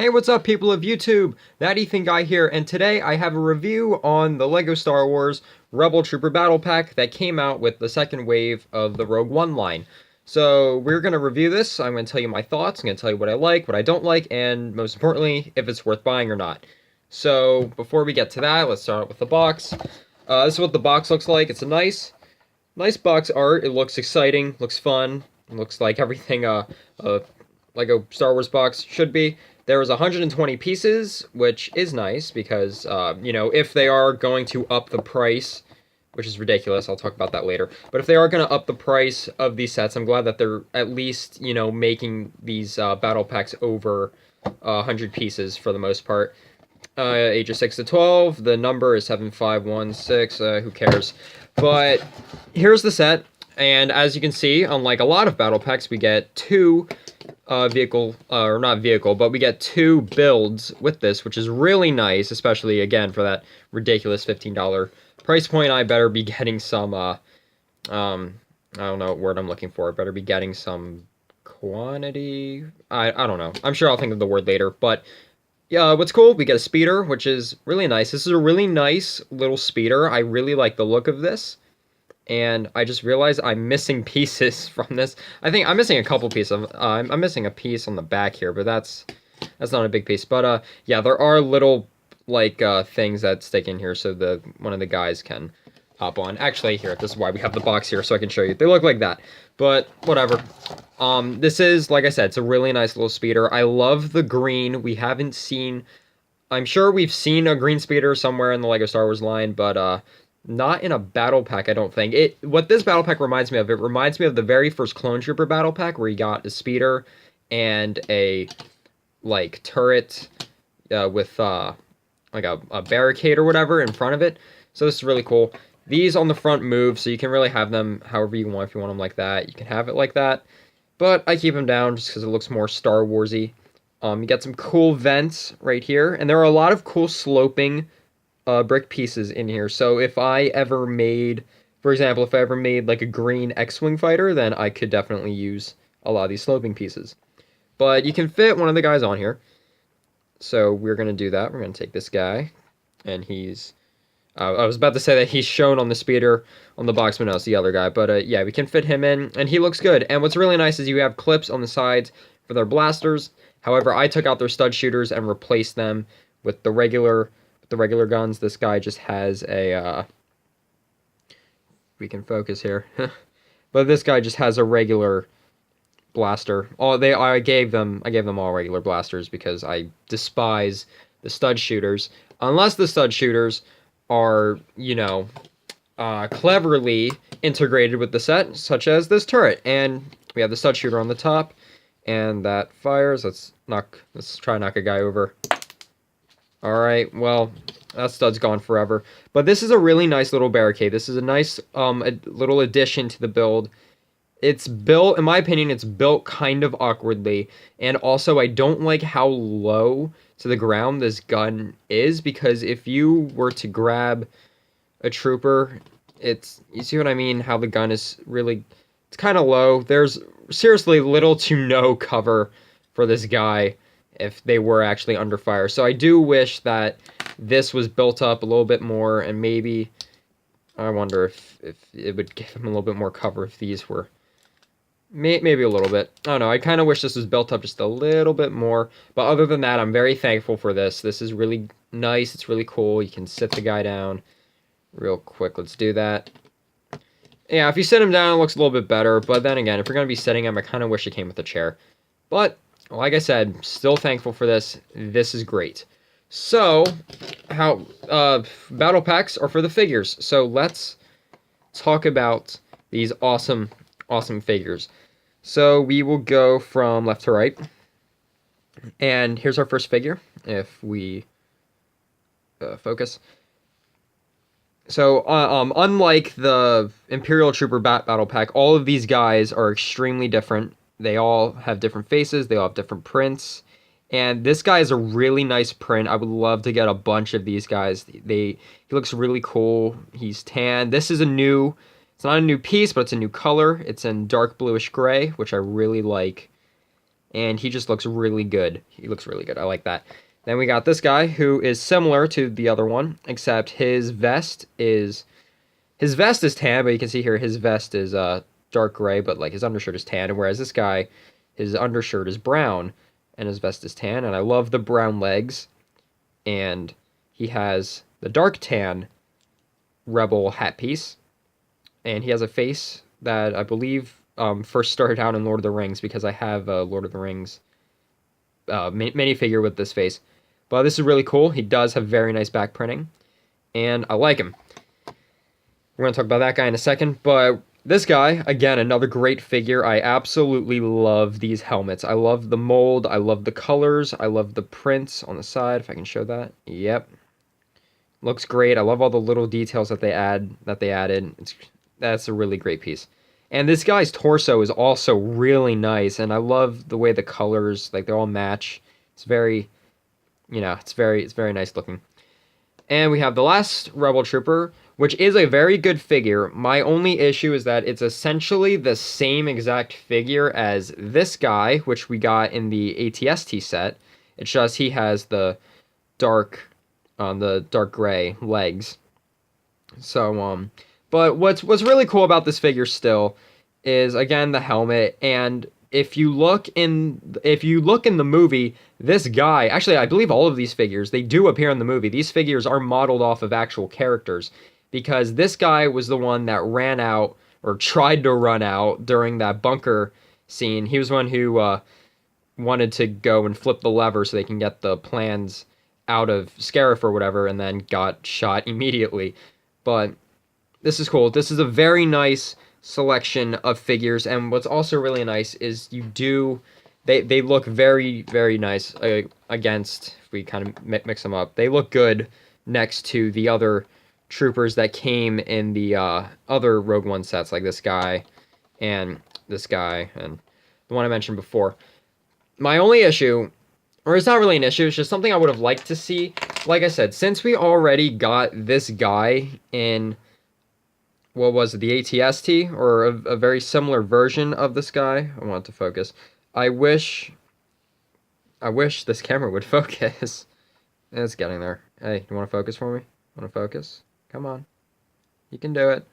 Hey, what's up, people of YouTube? That Ethan Guy here, and today I have a review on the LEGO Star Wars Rebel Trooper Battle Pack that came out with the second wave of the Rogue One line. So we're going to review this. I'm going to tell you my thoughts. I'm going to tell you what I like, what I don't like, and most importantly, if it's worth buying or not. So before we get to that, let's start with the box. This is what the box looks like. It's a nice box art. It looks exciting, looks fun, it looks like everything a Lego Star Wars box should be. There was 120 pieces, which is nice because, if they are going to up the price, which is ridiculous, I'll talk about that later, but if they are going to up the price of these sets, I'm glad that they're at least, making these battle packs over 100 pieces for the most part. Ages 6 to 12, the number is 7516, who cares? But here's the set, and as you can see, unlike a lot of battle packs, we get two but we get two builds with this, which is really nice, especially, again, for that ridiculous $15 price point. I better be getting some, I don't know what word I'm looking for. I better be getting some quantity. I don't know. I'm sure I'll think of the word later, but yeah, what's cool, we get a speeder, which is really nice. This is a really nice little speeder. I really like the look of this. And I just realized I'm missing pieces from this. I think I'm missing a couple pieces. I'm missing a piece on the back here, but that's not a big piece. But yeah, there are little things that stick in here, so one of the guys can hop on. Actually, here, this is why we have the box here, so I can show you. They look like that, but whatever. This is, like I said, it's a really nice little speeder. I love the green. We haven't seen. I'm sure we've seen a green speeder somewhere in the Lego Star Wars line, but not in a battle pack, I don't think. What this battle pack reminds me of, it reminds me of the very first Clone Trooper battle pack where you got a speeder and a, turret with, a barricade or whatever in front of it. So this is really cool. These on the front move, so you can really have them however you want. If you want them like that, you can have it like that. But I keep them down just because it looks more Star Wars-y. You got some cool vents right here, and there are a lot of cool sloping brick pieces in here. So if I ever made, for example, if I ever made like a green X-Wing fighter, then I could definitely use a lot of these sloping pieces. But you can fit one of the guys on here. So we're going to do that. We're going to take this guy, and he's, I was about to say that he's shown on the speeder on the box, but no, it's the other guy. But yeah, we can fit him in, and he looks good. And what's really nice is you have clips on the sides for their blasters. However, I took out their stud shooters and replaced them with the regular guns. This guy just has a, we can focus here, but this guy just has a regular blaster. I gave them all regular blasters because I despise the stud shooters, unless the stud shooters are, cleverly integrated with the set, such as this turret. And we have the stud shooter on the top, and that fires. Let's try knock a guy over. Alright, well, that stud's gone forever. But this is a really nice little barricade. This is a nice little addition to the build. It's built, in my opinion, it's built kind of awkwardly. And also, I don't like how low to the ground this gun is, because if you were to grab a trooper, you see what I mean? How the gun is really, it's kind of low. There's seriously little to no cover for this guy if they were actually under fire. So I do wish that this was built up a little bit more, and maybe, I wonder if it would give them a little bit more cover if these were, maybe a little bit. I don't know, I kind of wish this was built up just a little bit more, but other than that, I'm very thankful for this. This is really nice, it's really cool. You can sit the guy down real quick. Let's do that. Yeah, if you sit him down, it looks a little bit better, but then again, if you're going to be sitting him, I kind of wish it came with a chair. But like I said, still thankful for this. This is great. So, how battle packs are for the figures. So let's talk about these awesome figures. So we will go from left to right. And here's our first figure, if we focus. So, unlike the Imperial Trooper Battle Pack, all of these guys are extremely different. They all have different faces, they all have different prints, and this guy is a really nice print. I would love to get a bunch of these guys. He looks really cool. He's tan. This is it's not a new piece, but it's a new color. It's in dark bluish gray, which I really like. and he just looks really good. He looks really good. I like that. Then we got this guy who is similar to the other one, except his vest is tan, but you can see here his vest is dark gray, but like his undershirt is tan, whereas this guy, his undershirt is brown and his vest is tan, and I love the brown legs, and he has the dark tan Rebel hat piece, and he has a face that I believe first started out in Lord of the Rings, because I have a Lord of the Rings minifigure with this face. But this is really cool. He does have very nice back printing, and I like him. We're going to talk about that guy in a second, but this guy, again, another great figure. I absolutely love these helmets. I love the mold. I love the colors. I love the prints on the side, if I can show that. Yep. Looks great. I love all the little details that they added. That's a really great piece. And this guy's torso is also really nice, and I love the way the colors, like, they all match. It's very, it's very nice looking. And we have the last Rebel Trooper, which is a very good figure. My only issue is that it's essentially the same exact figure as this guy, which we got in the ATST set. It's just he has the dark gray legs. So, but what's really cool about this figure still is, again, the helmet. And if you look in the movie, this guy, actually, I believe all of these figures, they do appear in the movie. These figures are modeled off of actual characters, because this guy was the one that ran out, or tried to run out, during that bunker scene. He was the one who wanted to go and flip the lever so they can get the plans out of Scarif or whatever, and then got shot immediately. But this is cool. This is a very nice selection of figures, and what's also really nice is they look very, very nice against, if we kind of mix them up, they look good next to the other troopers that came in the other Rogue One sets, like this guy and this guy and the one I mentioned before. My only issue, or it's not really an issue, it's just something I would have liked to see. Like I said, since we already got this guy in, what was it, the ATST, or a very similar version of this guy. I want it to focus. I wish this camera would focus. It's getting there. Hey, you want to focus for me? Want to focus? Come on. You can do it.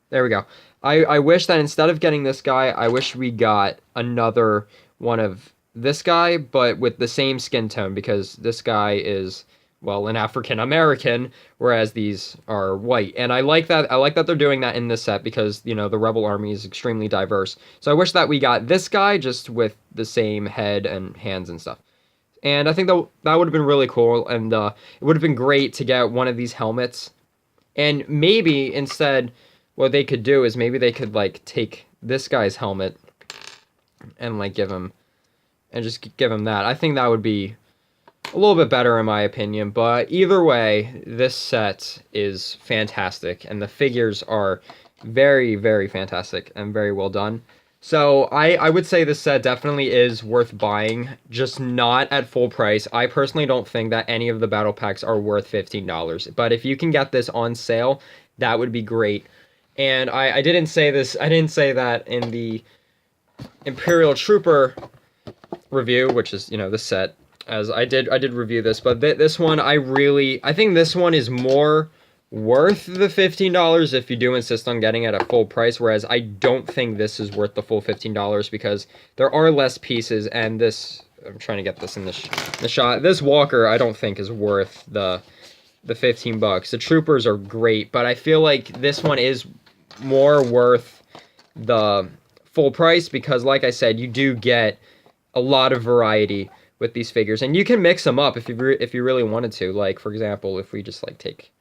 There we go. I wish that instead of getting this guy, I wish we got another one of this guy, but with the same skin tone, because this guy is, well, an African American, whereas these are white. And I like that. I like that they're doing that in this set, because, the Rebel Army is extremely diverse. So I wish that we got this guy just with the same head and hands and stuff. And I think that would have been really cool, and it would have been great to get one of these helmets. And maybe instead, what they could do is maybe they could, like, take this guy's helmet and, like, give him that. I think that would be a little bit better in my opinion, but either way, this set is fantastic, and the figures are very, very fantastic and very well done. So I would say this set definitely is worth buying, just not at full price. I personally don't think that any of the battle packs are worth $15, but if you can get this on sale, that would be great. And I didn't say that in the Imperial review, which is, this set, as I did review this, but this one, I think this one is more worth the $15 if you do insist on getting it at full price, whereas I don't think this is worth the full $15, because there are less pieces, and this, I'm trying to get this in the shot, this Walker I don't think is worth the $15. The troopers are great, but I feel like this one is more worth the full price, because like I said, you do get a lot of variety with these figures, and you can mix them up if you really wanted to. Like, for example, if we just like take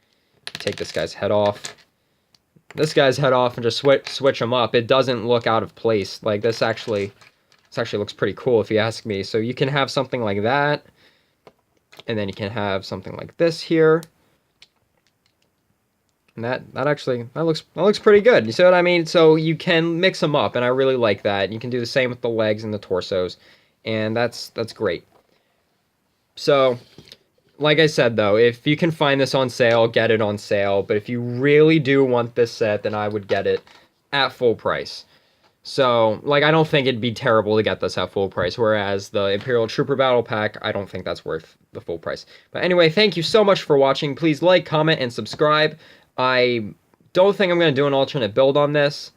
this guy's head off, and just switch them up, it doesn't look out of place. Like, this actually looks pretty cool if you ask me. So you can have something like that, and then you can have something like this here, and that looks pretty good. You see what I mean? So you can mix them up, and I really like that. You can do the same with the legs and the torsos, and that's great. So, like I said, though, if you can find this on sale, get it on sale. But if you really do want this set, then I would get it at full price. So, like, I don't think it'd be terrible to get this at full price, whereas the Imperial Trooper Battle Pack, I don't think that's worth the full price. But anyway, thank you so much for watching. Please like, comment, and subscribe. I don't think I'm going to do an alternate build on this,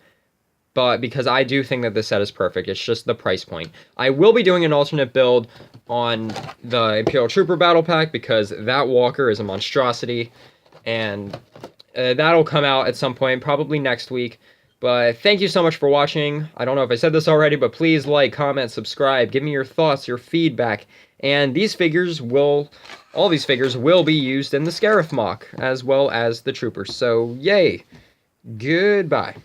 but because I do think that this set is perfect, it's just the price point. I will be doing an alternate build on the Imperial Trooper Battle Pack because that walker is a monstrosity, and that'll come out at some point, probably next week. But thank you so much for watching. I don't know if I said this already, but please like, comment, subscribe, give me your thoughts, your feedback. And all these figures will be used in the Scarif MOC, as well as the Troopers. So, yay! Goodbye.